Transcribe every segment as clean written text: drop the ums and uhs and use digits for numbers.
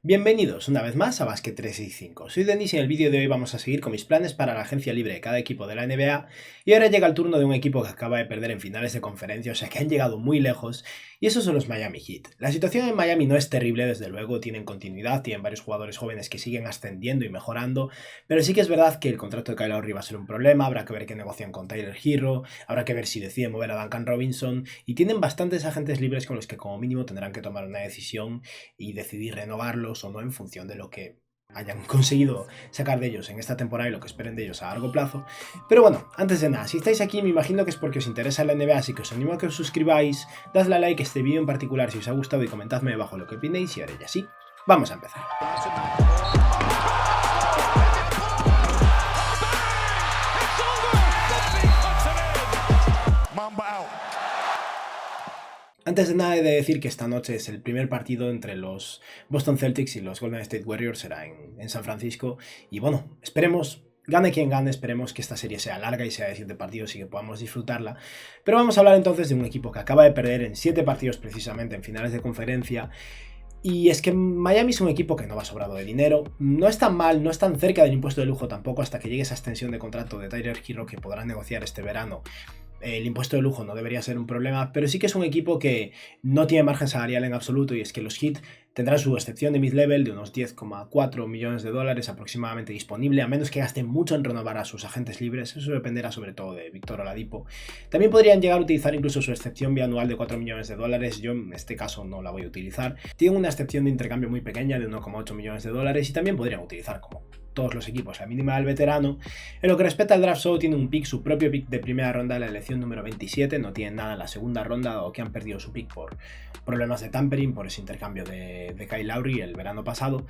Bienvenidos una vez más a Basket 365. Soy Denis y en el vídeo de hoy vamos a seguir con mis planes para la agencia libre de cada equipo de la NBA y ahora llega el turno de un equipo que acaba de perder en finales de conferencia, o sea que han llegado muy lejos, y esos son los Miami Heat. La situación en Miami no es terrible, desde luego, tienen continuidad, tienen varios jugadores jóvenes que siguen ascendiendo y mejorando, pero sí que es verdad que el contrato de Kyle Lowry va a ser un problema, habrá que ver qué negocian con Tyler Herro, habrá que ver si deciden mover a Duncan Robinson, y tienen bastantes agentes libres con los que como mínimo tendrán que tomar una decisión y decidir renovarlos o no en función de lo que hayan conseguido sacar de ellos en esta temporada y lo que esperen de ellos a largo plazo. Pero bueno, antes de nada, si estáis aquí me imagino que es porque os interesa la NBA, así que os animo a que os suscribáis, dadle a like a este vídeo en particular si os ha gustado y comentadme debajo lo que opinéis y ahora ya sí, vamos a empezar. Antes de nada he de decir que esta noche es el primer partido entre los Boston Celtics y los Golden State Warriors, será en San Francisco, y bueno, esperemos, gane quien gane, esperemos que esta serie sea larga y sea de 7 partidos y que podamos disfrutarla. Pero vamos a hablar entonces de un equipo que acaba de perder en 7 partidos precisamente en finales de conferencia. Y es que Miami es un equipo que no va sobrado de dinero, no es tan mal, no es tan cerca del impuesto de lujo tampoco hasta que llegue esa extensión de contrato de Tyler Herro que podrán negociar este verano. El impuesto de lujo no debería ser un problema, pero sí que es un equipo que no tiene margen salarial en absoluto, y es que los Heat tendrán su excepción de mid-level de unos 10,4 millones de dólares aproximadamente disponible, a menos que gasten mucho en renovar a sus agentes libres. Eso dependerá sobre todo de Victor Oladipo. También podrían llegar a utilizar incluso su excepción bianual de 4 millones de dólares, yo en este caso no la voy a utilizar. Tienen una excepción de intercambio muy pequeña de 1,8 millones de dólares y también podrían utilizar, como todos los equipos, la mínima del veterano. En lo que respecta al draft, solo tiene un pick, su propio pick de primera ronda, la elección número 27, no tienen nada en la segunda ronda, dado que han perdido su pick por problemas de tampering, por ese intercambio de Kyle Lowry el verano pasado.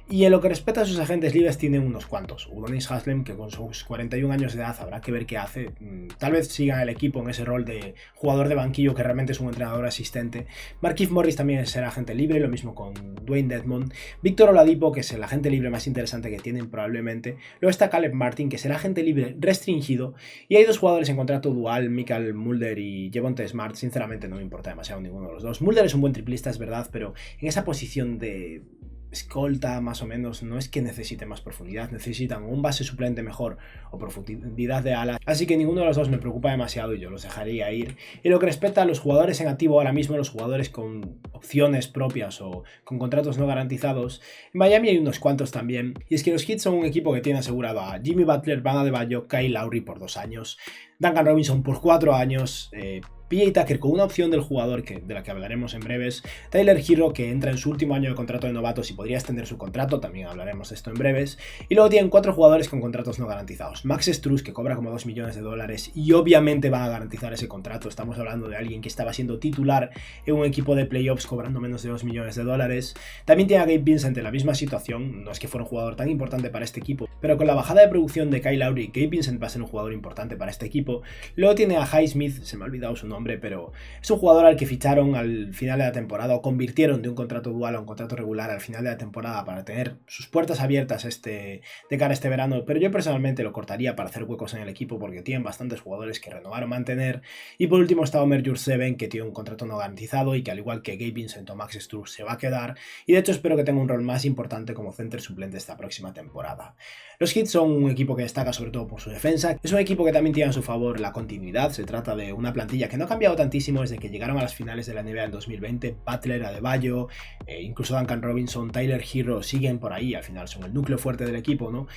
Y en lo que respecta a sus agentes libres, tienen unos cuantos. Udonis Haslem, que con sus 41 años de edad habrá que ver qué hace, tal vez siga en el equipo en ese rol de jugador de banquillo que realmente es un entrenador asistente. Markieff Morris también será agente libre, lo mismo con Dwayne Dedmon. Victor Oladipo, que es el agente libre más interesante que tienen probablemente. Luego está Caleb Martin, que será agente libre restringido, y hay dos jugadores en contrato dual, Michael Mulder y Javonte Smart. Sinceramente no me importa demasiado ninguno de los dos. Mulder es un buen triplista, es verdad, pero en esa posición de escolta más o menos no es que necesite más profundidad, necesitan un base suplente mejor o profundidad de ala, así que ninguno de los dos me preocupa demasiado y yo los dejaría ir. Y lo que respecta a los jugadores en activo ahora mismo, los jugadores con opciones propias o con contratos no garantizados, en Miami hay unos cuantos también, y es que los Heat son un equipo que tiene asegurado a Jimmy Butler, Bam Adebayo, Kyle Lowry por 2 años, Duncan Robinson por 4 años, PJ Tucker con una opción del jugador de la que hablaremos en breves, Tyler Herro, que entra en su último año de contrato de novatos y podría extender su contrato, también hablaremos de esto en breves, y luego tienen 4 jugadores con contratos no garantizados. Max Strus, que cobra como 2 millones de dólares y obviamente va a garantizar ese contrato, estamos hablando de alguien que estaba siendo titular en un equipo de playoffs cobrando menos de 2 millones de dólares. También tiene a Gabe Vincent en la misma situación, no es que fuera un jugador tan importante para este equipo, pero con la bajada de producción de Kyle Lowry, Gabe Vincent va a ser un jugador importante para este equipo. Luego tiene a Highsmith, se me ha olvidado su nombre, pero es un jugador al que ficharon al final de la temporada o convirtieron de un contrato dual a un contrato regular al final de la temporada para tener sus puertas abiertas de cara a este verano, pero yo personalmente lo cortaría para hacer huecos en el equipo porque tienen bastantes jugadores que renovar o mantener. Y por último está Omer Yurtseven, que tiene un contrato no garantizado y que al igual que Gabe Vincent o Max Strus se va a quedar, y de hecho espero que tenga un rol más importante como center suplente esta próxima temporada. Los Heat son un equipo que destaca sobre todo por su defensa, es un equipo que también tiene a su favor la continuidad, se trata de una plantilla que no ha cambiado tantísimo desde que llegaron a las finales de la NBA en 2020, Butler, Adebayo, incluso Duncan Robinson, Tyler Herro siguen por ahí, al final son el núcleo fuerte del equipo, ¿no?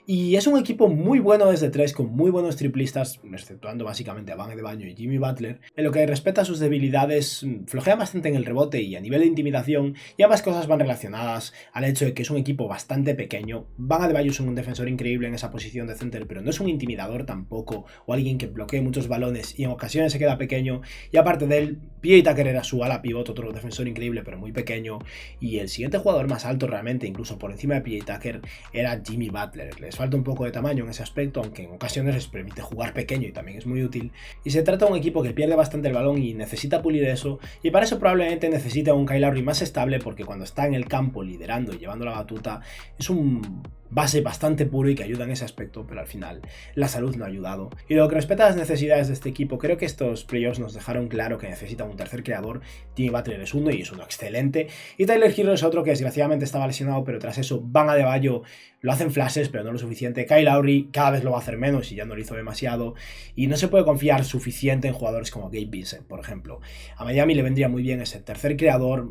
Y es un equipo muy bueno desde 3, con muy buenos triplistas, exceptuando básicamente a Bam Adebayo y Jimmy Butler. En lo que respecta a sus debilidades, flojea bastante en el rebote y a nivel de intimidación, y ambas cosas van relacionadas al hecho de que es un equipo bastante pequeño. Bam Adebayo es un defensor increíble en esa posición de center, pero no es un intimidador tampoco, o alguien que bloquee muchos balones y en ocasiones se queda pequeño. Y aparte de él, PJ Tucker era su ala pivot, otro defensor increíble pero muy pequeño, y el siguiente jugador más alto realmente, incluso por encima de PJ Tucker, era Jimmy Butler. Les falta un poco de tamaño en ese aspecto, aunque en ocasiones les permite jugar pequeño y también es muy útil. Y se trata de un equipo que pierde bastante el balón y necesita pulir eso, y para eso probablemente necesita un Kyle Lowry más estable, porque cuando está en el campo liderando y llevando la batuta es un base bastante puro y que ayuda en ese aspecto, pero al final la salud no ha ayudado. Y lo que respecta a las necesidades de este equipo, creo que estos playoffs nos dejaron claro que necesitan un tercer creador. Jimmy Butler es uno y es uno excelente, y Tyler Herro es otro que desgraciadamente estaba lesionado, pero tras eso Bam Adebayo lo hacen flashes, pero no lo suficiente. Kyle Lowry cada vez lo va a hacer menos y ya no lo hizo demasiado, y no se puede confiar suficiente en jugadores como Gabe Vincent, por ejemplo. A Miami le vendría muy bien ese tercer creador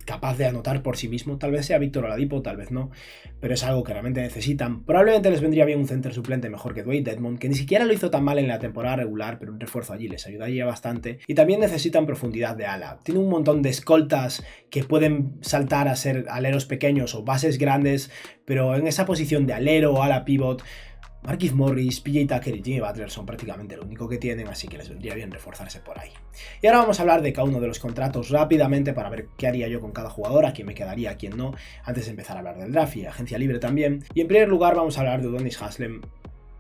capaz de anotar por sí mismo. Tal vez sea Víctor Oladipo, tal vez no, pero es algo que realmente necesitan. Probablemente les vendría bien un center suplente mejor que Dwayne Dedmon, que ni siquiera lo hizo tan mal en la temporada regular, pero un refuerzo allí les ayudaría bastante. Y también necesitan profundidad de ala. Tiene un montón de escoltas que pueden saltar a ser aleros pequeños o bases grandes, pero en esa posición de alero o ala pivot, Markieff Morris, PJ Tucker y Jimmy Butler son prácticamente lo único que tienen, así que les vendría bien reforzarse por ahí. Y ahora vamos a hablar de cada uno de los contratos rápidamente para ver qué haría yo con cada jugador, a quién me quedaría, a quién no, antes de empezar a hablar del draft y agencia libre también. Y en primer lugar vamos a hablar de Udonis Haslem.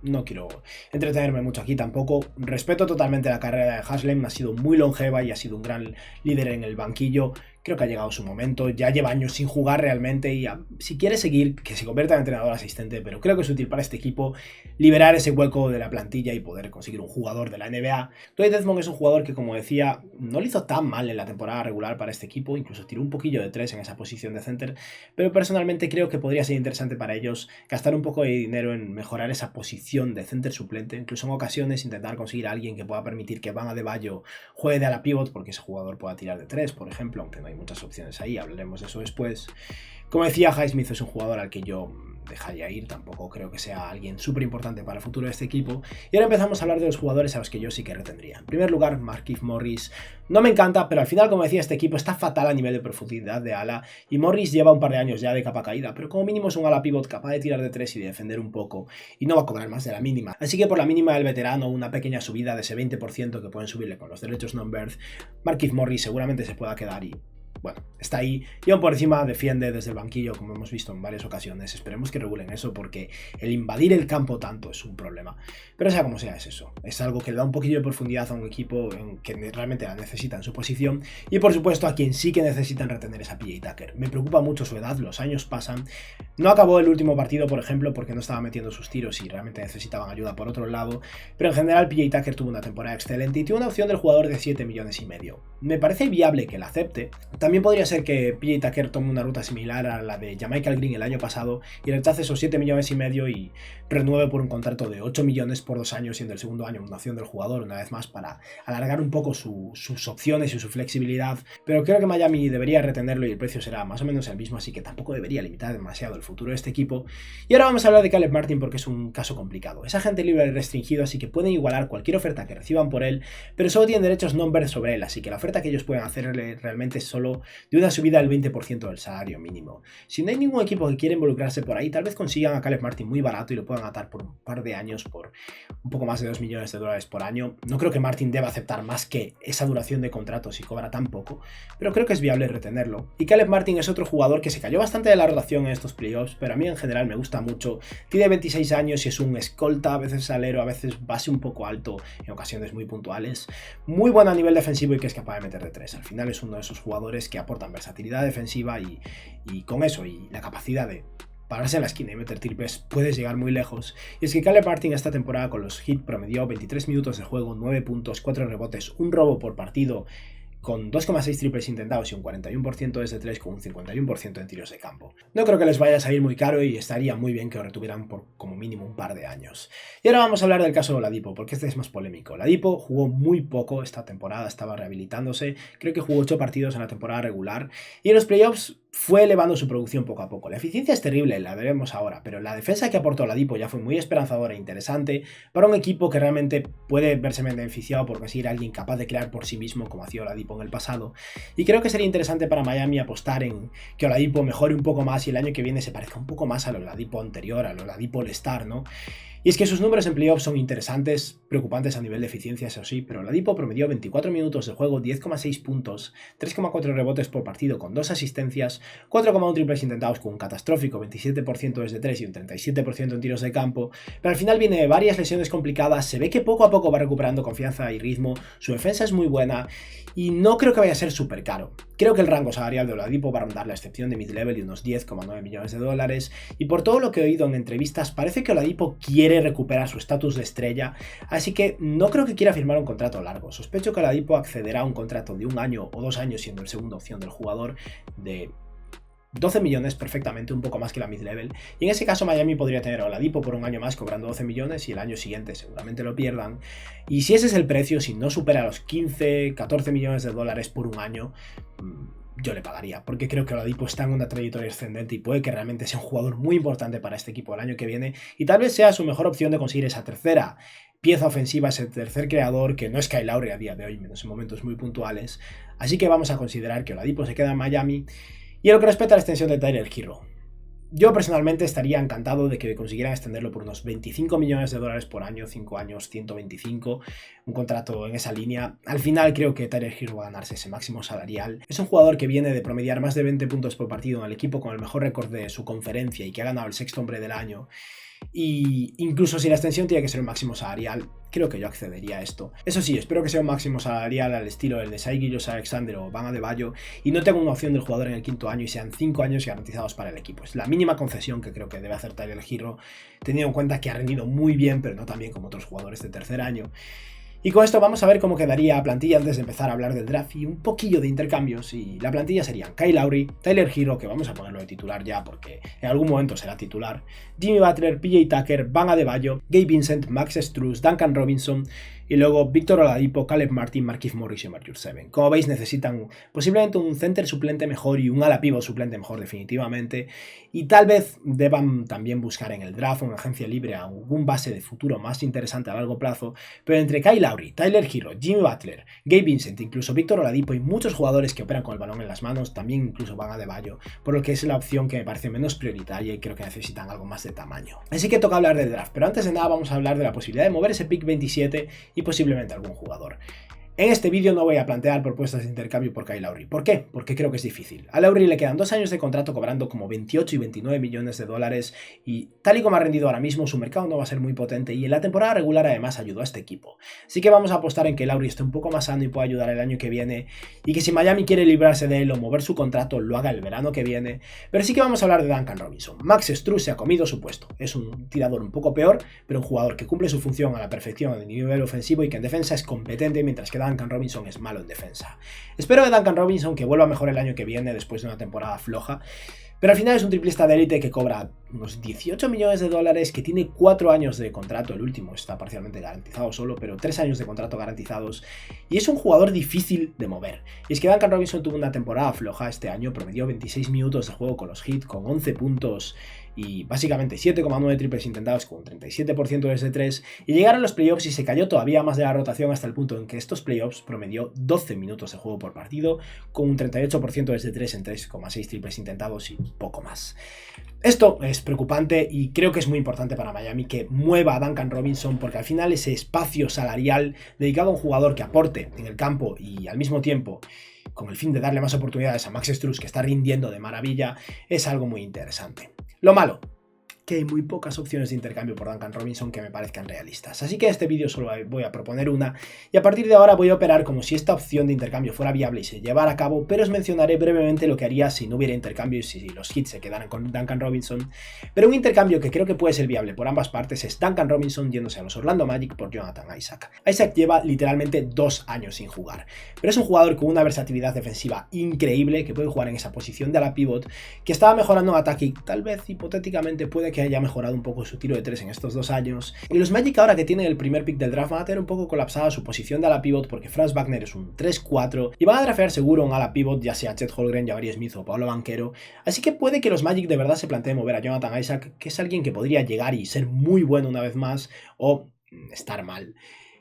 No quiero entretenerme mucho aquí tampoco. Respeto totalmente la carrera de Haslem, ha sido muy longeva y ha sido un gran líder en el banquillo. Creo que ha llegado su momento, ya lleva años sin jugar realmente y si quiere seguir, que se convierta en entrenador asistente, pero creo que es útil para este equipo liberar ese hueco de la plantilla y poder conseguir un jugador de la NBA. Dwayne Dedmon es un jugador que, como decía, no lo hizo tan mal en la temporada regular para este equipo, incluso tiró un poquillo de 3 en esa posición de center, pero personalmente creo que podría ser interesante para ellos gastar un poco de dinero en mejorar esa posición de center suplente, incluso en ocasiones intentar conseguir a alguien que pueda permitir que Bam Adebayo juegue de ala pivot, porque ese jugador pueda tirar de 3, por ejemplo, aunque no hay muchas opciones ahí, hablaremos de eso después. Como decía, Highsmith es un jugador al que yo dejaría ir, tampoco creo que sea alguien súper importante para el futuro de este equipo. Y ahora empezamos a hablar de los jugadores a los que yo sí que retendría. En primer lugar, Markieff Morris. No me encanta, pero al final, como decía, este equipo está fatal a nivel de profundidad de ala, y Morris lleva un par de años ya de capa caída, pero como mínimo es un ala pivot capaz de tirar de 3 y de defender un poco, y no va a cobrar más de la mínima. Así que por la mínima del veterano, una pequeña subida de ese 20% que pueden subirle con los derechos non-birth, Markieff Morris seguramente se pueda quedar y bueno, está ahí y aún por encima defiende desde el banquillo, como hemos visto en varias ocasiones. Esperemos que regulen eso, porque el invadir el campo tanto es un problema. Pero sea como sea, es eso. Es algo que le da un poquillo de profundidad a un equipo en que realmente la necesita en su posición. Y por supuesto a quien sí que necesitan retener es a PJ Tucker. Me preocupa mucho su edad, los años pasan. No acabó el último partido, por ejemplo, porque no estaba metiendo sus tiros y realmente necesitaban ayuda por otro lado. Pero en general PJ Tucker tuvo una temporada excelente y tiene una opción del jugador de 7,5 millones. Me parece viable que la acepte. También podría ser que PJ Tucker tome una ruta similar a la de JaMychal Green el año pasado y rechace esos 7,5 millones y renueve por un contrato de 8 millones por 2 años, siendo el segundo año una opción del jugador, una vez más, para alargar un poco sus opciones y su flexibilidad. Pero creo que Miami debería retenerlo y el precio será más o menos el mismo, así que tampoco debería limitar demasiado el futuro de este equipo. Y ahora vamos a hablar de Caleb Martin, porque es un caso complicado. Es agente libre restringido, así que pueden igualar cualquier oferta que reciban por él, pero solo tienen derechos non-birth sobre él, así que la oferta que ellos pueden hacerle realmente es solo de una subida del 20% del salario mínimo. Si no hay ningún equipo que quiera involucrarse por ahí, tal vez consigan a Caleb Martin muy barato y lo puedan atar por un par de años por un poco más de 2 millones de dólares por año. No creo que Martin deba aceptar más que esa duración de contrato si cobra tan poco, pero creo que es viable retenerlo. Y Caleb Martin es otro jugador que se cayó bastante de la rotación en estos playoffs, pero a mí en general me gusta mucho. Tiene 26 años y es un escolta, a veces alero, a veces base un poco alto, en ocasiones muy puntuales. Muy bueno a nivel defensivo y que es capaz de meter de 3. Al final es uno de esos jugadores que aportan versatilidad defensiva y con eso y la capacidad de pararse en la esquina y meter triples puedes llegar muy lejos. Y es que Caleb Martin esta temporada con los Heat promedió 23 minutos de juego, 9 puntos, 4 rebotes, un robo por partido, con 2,6 triples intentados y un 41% desde 3 con un 51% en tiros de campo. No creo que les vaya a salir muy caro y estaría muy bien que lo retuvieran por como mínimo un par de años. Y ahora vamos a hablar del caso de Oladipo, porque este es más polémico. Oladipo jugó muy poco esta temporada, estaba rehabilitándose, creo que jugó 8 partidos en la temporada regular y en los playoffs fue elevando su producción poco a poco. La eficiencia es terrible, la veremos ahora, pero la defensa que aportó Oladipo ya fue muy esperanzadora e interesante para un equipo que realmente puede verse beneficiado por conseguir a alguien capaz de crear por sí mismo como hacía Oladipo en el pasado. Y creo que sería interesante para Miami apostar en que Oladipo mejore un poco más y el año que viene se parezca un poco más al Oladipo anterior, al Oladipo All-Star, ¿no? Y es que sus números en playoffs son interesantes, preocupantes a nivel de eficiencia, eso sí, pero Oladipo promedió 24 minutos de juego, 10,6 puntos, 3,4 rebotes por partido con 2 asistencias, 4,1 triples intentados con un catastrófico 27% desde 3 y un 37% en tiros de campo, pero al final viene de varias lesiones complicadas, se ve que poco a poco va recuperando confianza y ritmo, su defensa es muy buena y no creo que vaya a ser súper caro. Creo que el rango salarial de Oladipo va a rondar la excepción de mid-level de unos 10,9 millones de dólares y por todo lo que he oído en entrevistas parece que Oladipo quiere recuperar su estatus de estrella, así que no creo que quiera firmar un contrato largo. Sospecho que Oladipo accederá a un contrato de 1 año o 2 años siendo el segunda opción del jugador de 12 millones perfectamente, un poco más que la mid-level, y en ese caso Miami podría tener a Oladipo por un año más cobrando 12 millones y el año siguiente seguramente lo pierdan, y si ese es el precio, si no supera los 15, 14 millones de dólares por un año, yo le pagaría, porque creo que Oladipo está en una trayectoria ascendente y puede que realmente sea un jugador muy importante para este equipo el año que viene, y tal vez sea su mejor opción de conseguir esa tercera pieza ofensiva, ese tercer creador que no es Kyle Lowry a día de hoy, menos en momentos muy puntuales, así que vamos a considerar que Oladipo se queda en Miami. Y en lo que respecta a la extensión de Tyler Herro, yo personalmente estaría encantado de que consiguieran extenderlo por unos 25 millones de dólares por año, 5 años, 125, un contrato en esa línea. Al final creo que Tyler Herro va a ganarse ese máximo salarial. Es un jugador que viene de promediar más de 20 puntos por partido en el equipo con el mejor récord de su conferencia y que ha ganado el sexto hombre del año. Y incluso si la extensión tiene que ser un máximo salarial, creo que yo accedería a esto. Eso sí, espero que sea un máximo salarial al estilo del de Shai Gilgeous-Alexander o Bam Adebayo y no tenga una opción del jugador en el quinto año y sean 5 años garantizados para el equipo. Es la mínima concesión que creo que debe hacer Tyler Herro, teniendo en cuenta que ha rendido muy bien, pero no tan bien como otros jugadores de tercer año. Y con esto vamos a ver cómo quedaría la plantilla antes de empezar a hablar del draft y un poquillo de intercambios. Y la plantilla serían Kyle Lowry, Tyler Herro, que vamos a ponerlo de titular ya porque en algún momento será titular, Jimmy Butler, PJ Tucker, Bam Adebayo, Gabe Vincent, Max Strus, Duncan Robinson y luego Victor Oladipo, Caleb Martin, Markieff Morris y Marcus Seven. Como veis necesitan posiblemente un center suplente mejor y un ala pivot suplente mejor definitivamente. Y tal vez deban también buscar en el draft o en agencia libre a algún base de futuro más interesante a largo plazo. Pero entre Kyle Lowry, Tyler Herro, Jimmy Butler, Gabe Vincent, incluso Victor Oladipo y muchos jugadores que operan con el balón en las manos, también incluso Bam Adebayo, por lo que es la opción que me parece menos prioritaria y creo que necesitan algo más de tamaño. Así que toca hablar del draft, pero antes de nada vamos a hablar de la posibilidad de mover ese pick 27 y posiblemente algún jugador. En este vídeo no voy a plantear propuestas de intercambio por Kyle Lowry. ¿Por qué? Porque creo que es difícil. A Lowry le quedan 2 años de contrato cobrando como 28 y 29 millones de dólares y tal y como ha rendido ahora mismo su mercado no va a ser muy potente y en la temporada regular además ayudó a este equipo. Así que vamos a apostar en que Lowry esté un poco más sano y pueda ayudar el año que viene y que si Miami quiere librarse de él o mover su contrato lo haga el verano que viene. Pero sí que vamos a hablar de Duncan Robinson. Max Strus se ha comido su puesto. Es un tirador un poco peor, pero un jugador que cumple su función a la perfección en nivel ofensivo y que en defensa es competente mientras que Duncan Robinson es malo en defensa. Espero de Duncan Robinson que vuelva mejor el año que viene después de una temporada floja, pero al final es un triplista de élite que cobra unos 18 millones de dólares, que tiene 4 años de contrato, el último está parcialmente garantizado solo, pero 3 años de contrato garantizados, y es un jugador difícil de mover. Y es que Duncan Robinson tuvo una temporada floja este año, promedió 26 minutos de juego con los Heat, con 11 puntos y básicamente 7,9 triples intentados con un 37% desde 3, y llegaron los playoffs y se cayó todavía más de la rotación hasta el punto en que estos playoffs promedió 12 minutos de juego por partido con un 38% desde 3 en 3,6 triples intentados y poco más. Esto es preocupante y creo que es muy importante para Miami que mueva a Duncan Robinson, porque al final ese espacio salarial dedicado a un jugador que aporte en el campo y al mismo tiempo con el fin de darle más oportunidades a Max Strus, que está rindiendo de maravilla, es algo muy interesante. Lo malo, que hay muy pocas opciones de intercambio por Duncan Robinson que me parezcan realistas. Así que en este vídeo solo voy a proponer una y a partir de ahora voy a operar como si esta opción de intercambio fuera viable y se llevara a cabo, pero os mencionaré brevemente lo que haría si no hubiera intercambio y si los Heat se quedaran con Duncan Robinson. Pero un intercambio que creo que puede ser viable por ambas partes es Duncan Robinson yéndose a los Orlando Magic por Jonathan Isaac. Isaac lleva literalmente 2 años sin jugar, pero es un jugador con una versatilidad defensiva increíble que puede jugar en esa posición de ala pivot, que estaba mejorando en ataque y tal vez hipotéticamente puede que haya mejorado un poco su tiro de 3 en estos 2 años. Y los Magic, ahora que tienen el primer pick del draft, van a tener un poco colapsada su posición de ala pivot porque Franz Wagner es un 3-4 y van a draftear seguro un ala pivot, ya sea Chet Holmgren, Jabari Smith o Paolo Banchero. Así que puede que los Magic de verdad se planteen mover a Jonathan Isaac, que es alguien que podría llegar y ser muy bueno una vez más o estar mal.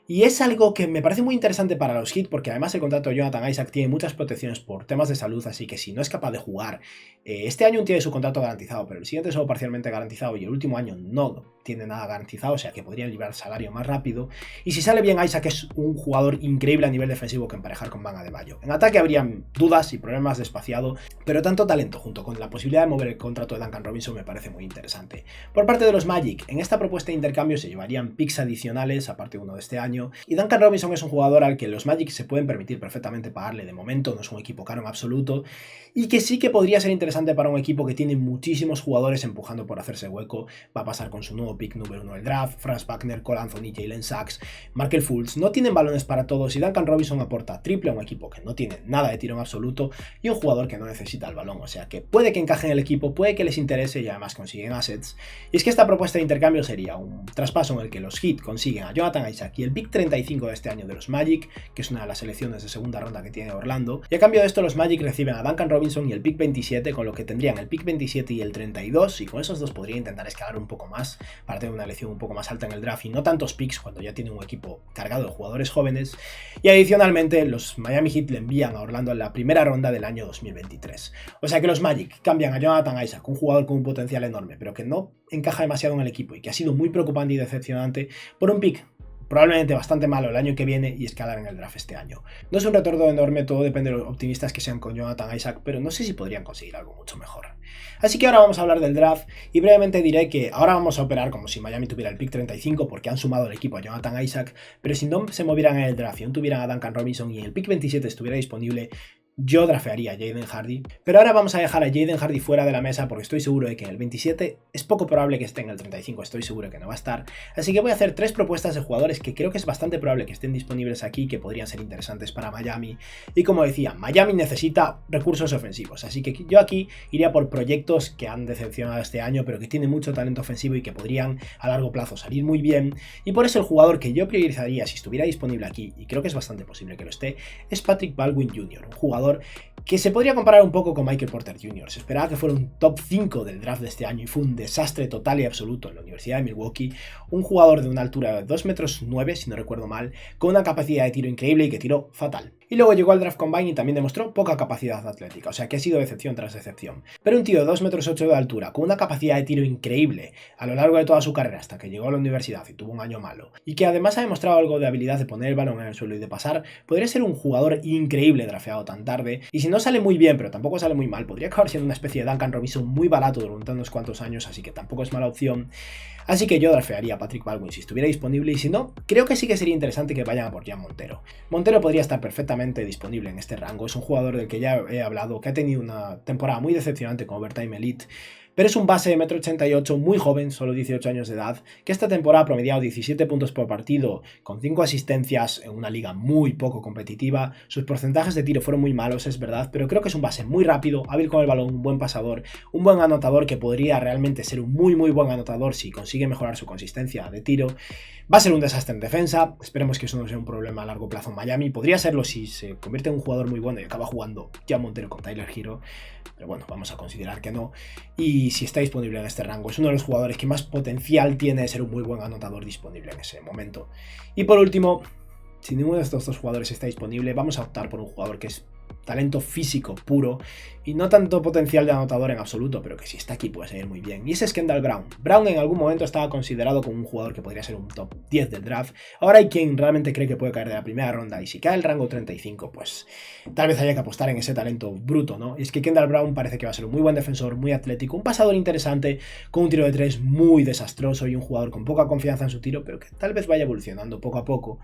Y es algo que me parece muy interesante para los Heat, porque además el contrato de Jonathan Isaac tiene muchas protecciones por temas de salud, así que si no es capaz de jugar, este año tiene su contrato garantizado, pero el siguiente solo parcialmente garantizado y el último año no tiene nada garantizado, o sea que podrían librar salario más rápido. Y si sale bien, Isaac es un jugador increíble a nivel defensivo que emparejar con Bam Adebayo. En ataque habrían dudas y problemas de espaciado, pero tanto talento junto con la posibilidad de mover el contrato de Duncan Robinson me parece muy interesante. Por parte de los Magic, en esta propuesta de intercambio se llevarían picks adicionales, aparte de uno de este año, y Duncan Robinson es un jugador al que los Magic se pueden permitir perfectamente pagarle de momento, no es un equipo caro en absoluto, y que sí que podría ser interesante para un equipo que tiene muchísimos jugadores empujando por hacerse hueco. Va a pasar con su nuevo pick número 1 del draft, Franz Wagner, Cole Anthony, Jalen Sachs, Markelle Fultz, no tienen balones para todos y Duncan Robinson aporta triple a un equipo que no tiene nada de tiro en absoluto y un jugador que no necesita el balón, o sea que puede que encaje en el equipo, puede que les interese y además consiguen assets. Y es que esta propuesta de intercambio sería un traspaso en el que los Heat consiguen a Jonathan Isaac y el pick 35 de este año de los Magic, que es una de las selecciones de segunda ronda que tiene Orlando, y a cambio de esto los Magic reciben a Duncan Robinson y el pick 27, con lo que tendrían el pick 27 y el 32, y con esos dos podría intentar escalar un poco más para tener una elección un poco más alta en el draft y no tantos picks cuando ya tiene un equipo cargado de jugadores jóvenes. Y adicionalmente los Miami Heat le envían a Orlando en la primera ronda del año 2023. O sea que los Magic cambian a Jonathan Isaac, un jugador con un potencial enorme, pero que no encaja demasiado en el equipo y que ha sido muy preocupante y decepcionante, por un pick probablemente bastante malo el año que viene y escalar en el draft este año. No es un retorno enorme, todo depende de los optimistas que sean con Jonathan Isaac, pero no sé si podrían conseguir algo mucho mejor. Así que ahora vamos a hablar del draft y brevemente diré que ahora vamos a operar como si Miami tuviera el pick 35 porque han sumado el equipo a Jonathan Isaac, pero si no se movieran en el draft y no tuvieran a Duncan Robinson y el pick 27 estuviera disponible, yo drafearía a Jaden Hardy, pero ahora vamos a dejar a Jaden Hardy fuera de la mesa porque estoy seguro de que en el 27 es poco probable que esté en el 35, estoy seguro que no va a estar, así que voy a hacer tres propuestas de jugadores que creo que es bastante probable que estén disponibles aquí, que podrían ser interesantes para Miami, y como decía, Miami necesita recursos ofensivos, así que yo aquí iría por proyectos que han decepcionado este año, pero que tienen mucho talento ofensivo y que podrían a largo plazo salir muy bien, y por eso el jugador que yo priorizaría si estuviera disponible aquí, y creo que es bastante posible que lo esté, es Patrick Baldwin Jr., un jugador que se podría comparar un poco con Michael Porter Jr. Se esperaba que fuera un top 5 del draft de este año y fue un desastre total y absoluto en la Universidad de Milwaukee. Un jugador de una altura de 2,9 metros, si no recuerdo mal, con una capacidad de tiro increíble y que tiró fatal. Y luego llegó al draft combine y también demostró poca capacidad atlética, o sea que ha sido decepción tras decepción. Pero un tío de 2,8 metros de altura, con una capacidad de tiro increíble a lo largo de toda su carrera hasta que llegó a la universidad y tuvo un año malo, y que además ha demostrado algo de habilidad de poner el balón en el suelo y de pasar, podría ser un jugador increíble drafeado tan tarde, y si no sale muy bien, pero tampoco sale muy mal, podría acabar siendo una especie de Duncan Robinson muy barato durante unos cuantos años, así que tampoco es mala opción. Así que yo drafearía a Patrick Baldwin si estuviera disponible y si no, creo que sí que sería interesante que vayan a por Jan Montero. Montero podría estar perfectamente disponible en este rango, es un jugador del que ya he hablado, que ha tenido una temporada muy decepcionante con Overtime Elite, pero es un base de 1,88 m, muy joven, solo 18 años de edad, que esta temporada ha promediado 17 puntos por partido, con 5 asistencias en una liga muy poco competitiva. Sus porcentajes de tiro fueron muy malos, es verdad, pero creo que es un base muy rápido, hábil con el balón, un buen pasador, un buen anotador que podría realmente ser un muy buen anotador si consigue mejorar su consistencia de tiro. Va a ser un desastre en defensa, esperemos que eso no sea un problema a largo plazo en Miami, podría serlo si se convierte en un jugador muy bueno y acaba jugando Jan Montero con Tyler Hero, pero bueno, vamos a considerar que no, y si está disponible en este rango, es uno de los jugadores que más potencial tiene de ser un muy buen anotador disponible en ese momento. Y por último, si ninguno de estos dos jugadores está disponible, vamos a optar por un jugador que es talento físico puro y no tanto potencial de anotador en absoluto, pero que si está aquí puede salir muy bien, y ese es Kendall Brown. Brown en algún momento estaba considerado como un jugador que podría ser un top 10 del draft, ahora hay quien realmente cree que puede caer de la primera ronda, y si cae el rango 35, pues tal vez haya que apostar en ese talento bruto, ¿no? Y es que Kendall Brown parece que va a ser un muy buen defensor, muy atlético, un pasador interesante, con un tiro de 3 muy desastroso y un jugador con poca confianza en su tiro, pero que tal vez vaya evolucionando poco a poco.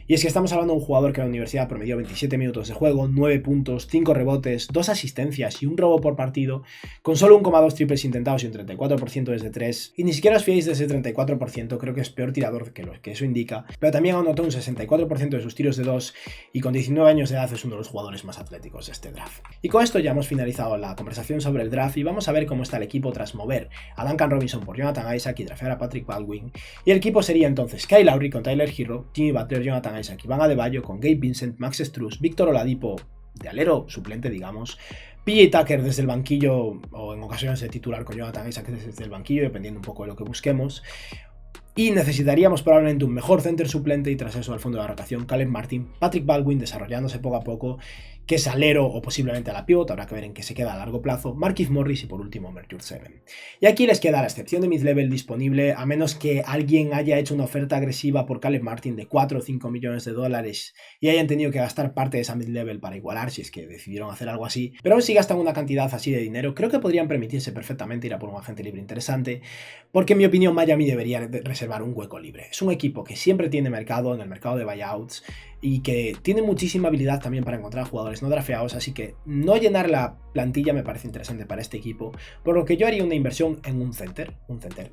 Y es que estamos hablando de un jugador que en la universidad promedió 27 minutos de juego, 9 puntos, 5 rebotes, 2 asistencias y un robo por partido, con solo 1,2 triples intentados y un 34% desde 3, y ni siquiera os fiéis de ese 34%, creo que es peor tirador que lo que eso indica, pero también anotó un 64% de sus tiros de 2 y con 19 años de edad es uno de los jugadores más atléticos de este draft. Y con esto ya hemos finalizado la conversación sobre el draft y vamos a ver cómo está el equipo tras mover a Duncan Robinson por Jonathan Isaac y draftear a Patrick Baldwin, y el equipo sería entonces Kyle Lowry con Tyler Hero, Jimmy Butler, Jonathan Isaac y Bam Adebayo con Gabe Vincent, Max Strus, Víctor Oladipo de alero suplente, digamos, PJ Tucker desde el banquillo o en ocasiones de titular con Jonathan Isaac desde el banquillo, dependiendo un poco de lo que busquemos. Y necesitaríamos probablemente un mejor center suplente y tras eso al fondo de la rotación Caleb Martin, Patrick Baldwin desarrollándose poco a poco, que es alero o posiblemente a la pivot, habrá que ver en qué se queda a largo plazo, Markieff Morris y por último Mercure 7. Y aquí les queda la excepción de mid-level disponible, a menos que alguien haya hecho una oferta agresiva por Caleb Martin de 4 o 5 millones de dólares y hayan tenido que gastar parte de esa mid-level para igualar, si es que decidieron hacer algo así, pero aún si gastan una cantidad así de dinero, creo que podrían permitirse perfectamente ir a por un agente libre interesante, porque en mi opinión Miami debería reservar un hueco libre. Es un equipo que siempre tiene mercado en el mercado de buyouts y que tiene muchísima habilidad también para encontrar jugadores no drafeados, así que no llenar la plantilla me parece interesante para este equipo, por lo que yo haría una inversión en un center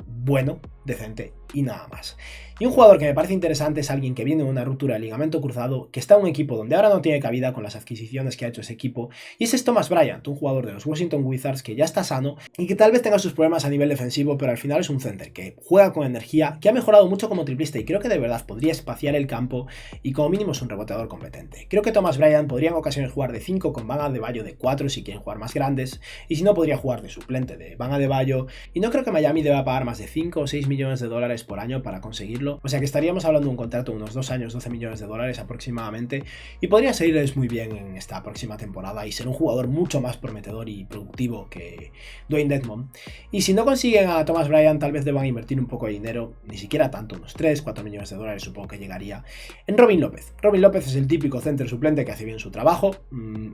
bueno, decente y nada más. Y un jugador que me parece interesante es alguien que viene de una ruptura de ligamento cruzado, que está en un equipo donde ahora no tiene cabida con las adquisiciones que ha hecho ese equipo, y ese es Thomas Bryant, un jugador de los Washington Wizards que ya está sano y que tal vez tenga sus problemas a nivel defensivo, pero al final es un center que juega con energía, que ha mejorado mucho como triplista y creo que de verdad podría espaciar el campo y como mínimo es un reboteador competente. Creo que Thomas Bryant podría en ocasiones jugar de 5 con Bam Adebayo de 4 si quieren jugar más grandes, y si no podría jugar de suplente de Bam Adebayo, y no creo que Miami deba pagar más de 5 o 6 millones de dólares por año para conseguirlo, o sea que estaríamos hablando de un contrato de unos 2 años, 12 millones de dólares aproximadamente, y podría seguirles muy bien en esta próxima temporada y ser un jugador mucho más prometedor y productivo que Dwayne Dedmon. Y si no consiguen a Thomas Bryant, tal vez deban invertir un poco de dinero, ni siquiera tanto, unos 3, 4 millones de dólares supongo que llegaría, en Robin López. Robin López es el típico center suplente que hace bien su trabajo.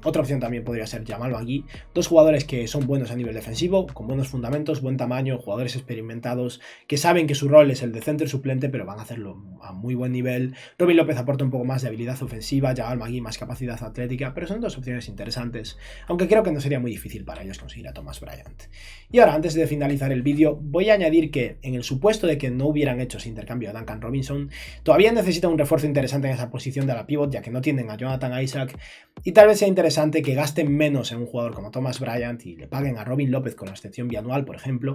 Otra opción también podría ser Jamal McGee, dos jugadores que son buenos a nivel defensivo, con buenos fundamentos, buen tamaño, jugadores experimentados que saben que su rol es el de center suplente, pero van a hacerlo a muy buen nivel. Robin López aporta un poco más de habilidad ofensiva, Jamal McGee más capacidad atlética, pero son dos opciones interesantes, aunque creo que no sería muy difícil para ellos conseguir a Thomas Bryant. Y ahora, antes de finalizar el vídeo, voy a añadir que en el supuesto de que no hubieran hecho ese intercambio de Duncan Robinson, todavía necesita un refuerzo interesante en esa posición de la pivot, ya que no tienen a Jonathan Isaac, y tal vez sea interesante que gasten menos en un jugador como Thomas Bryant y le paguen a Robin López con la excepción bianual, por ejemplo,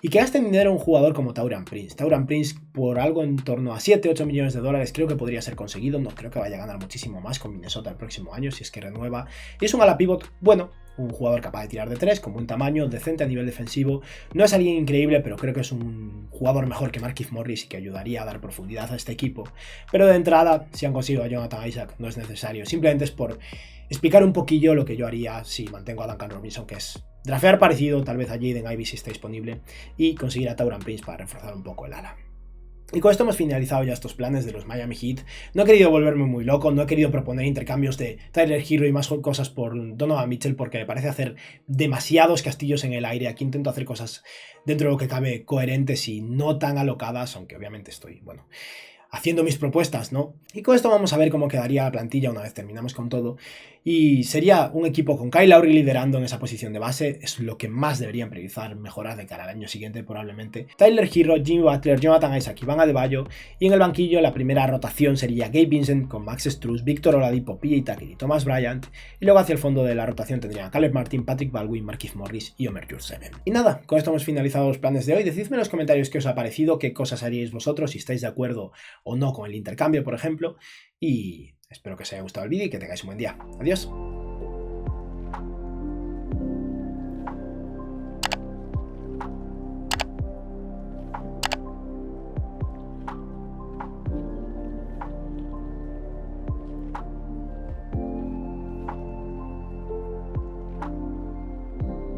y que gasten dinero en un jugador como Taurean Prince. Taurean Prince por algo en torno a 7-8 millones de dólares creo que podría ser conseguido, no creo que vaya a ganar muchísimo más con Minnesota el próximo año si es que renueva, y es un ala pivot bueno, un jugador capaz de tirar de 3, con buen tamaño, decente a nivel defensivo, no es alguien increíble, pero creo que es un jugador mejor que Markieff Morris y que ayudaría a dar profundidad a este equipo. Pero de entrada, si han conseguido a Jonathan Isaac, no es necesario, simplemente es por explicar un poquillo lo que yo haría si mantengo a Duncan Robinson, que es drafear parecido, tal vez a Jaden Ivey si está disponible, y conseguir a Taurean Prince para reforzar un poco el ala. Y con esto hemos finalizado ya estos planes de los Miami Heat. No he querido volverme muy loco, no he querido proponer intercambios de Tyler Herro y más cosas por Donovan Mitchell porque me parece hacer demasiados castillos en el aire. Aquí intento hacer cosas dentro de lo que cabe coherentes y no tan alocadas, aunque obviamente estoy, bueno, haciendo mis propuestas, ¿no? Y con esto vamos a ver cómo quedaría la plantilla una vez terminamos con todo. Y sería un equipo con Kyle Lowry liderando en esa posición de base, es lo que más deberían priorizar mejorar de cara al año siguiente probablemente. Tyler Herro, Jimmy Butler, Jonathan Isaac y Bam Adebayo, y en el banquillo la primera rotación sería Gabe Vincent con Max Strus, Victor Oladipo, PJ Tucker y Thomas Bryant, y luego hacia el fondo de la rotación tendrían a Caleb Martin, Patrick Baldwin, Markieff Morris y Mercure 7. Y nada, con esto hemos finalizado los planes de hoy. Decidme en los comentarios qué os ha parecido, qué cosas haríais vosotros, si estáis de acuerdo o no con el intercambio, por ejemplo, y espero que os haya gustado el vídeo y que tengáis un buen día. Adiós.